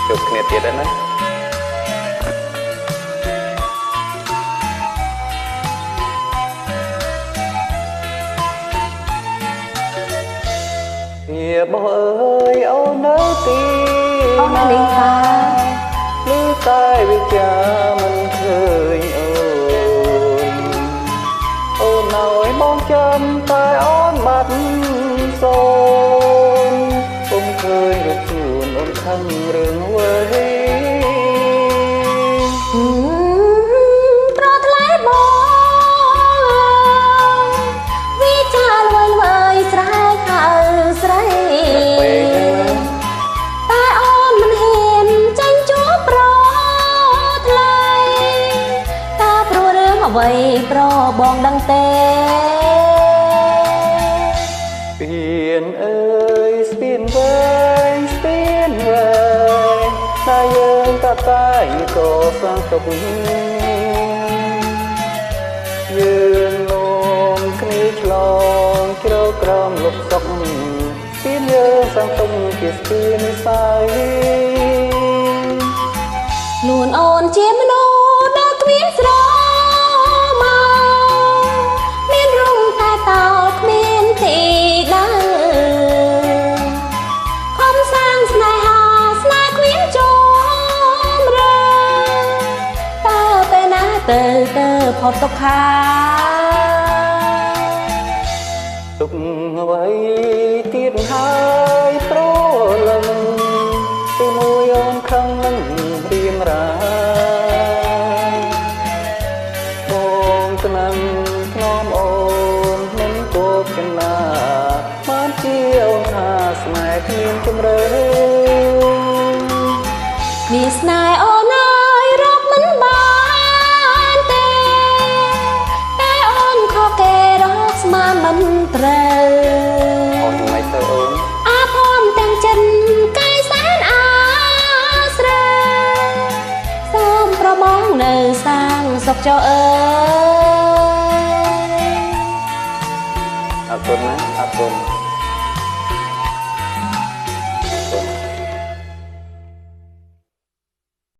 ជួបគ្នាទៀតណាវាបងអើយអូននៅទីអូនលីតាលឺតែវិចាមិនឃើញអូននៅឲ្យបងចាំតែអូនបាត់សូនអូនឃើញរូបជួនអូនខឹងរឿងអ្វីប្រថ្លៃបងវិចាលវយស្រែកហៅស្រីតែអូនមិនហ៊ានចាញ់ជួបប្រថ្លៃតើព្រោះរឿងអ្វីប្របងដឹងទេស្ពានអើយស្ពានវែងស្ពានវែងតែយើងតតែក៏សាងទុកយើងងំគ្នាឆ្លងជ្រៅក្រំលុបសុកស្ពានយើងសាងទុកជាស្ពានស្អីខ្លួនអូនជាមនុស្សដែលគ្មានស្រមោមានរងតែតោគ្មានទីដើរខំសាងស្នេហាស្នេហ៍គ្មានចមរើតើពេលណាទៅផុតទុកខាទុកអ្វីទៀតហើយប្រលឹងពីមួយអូនខឹងនឹងរៀងរាបងស្នាមធ្នមអូនមិនគប់កណាបានជាអូនថាស្នេហ៍គ្មានជម្រើមានស្នេហ៍អូនអើយរកមិនបានទេតែអូនខកគេរកស្មានមិនត្រូវអូនមិនទៅអូនអាភ័ព្វទាំងចិនកាយសែនអាស្រ័យសូមប្របងនៅសាងសុខចុះអើយអរគុណណាអរគុណ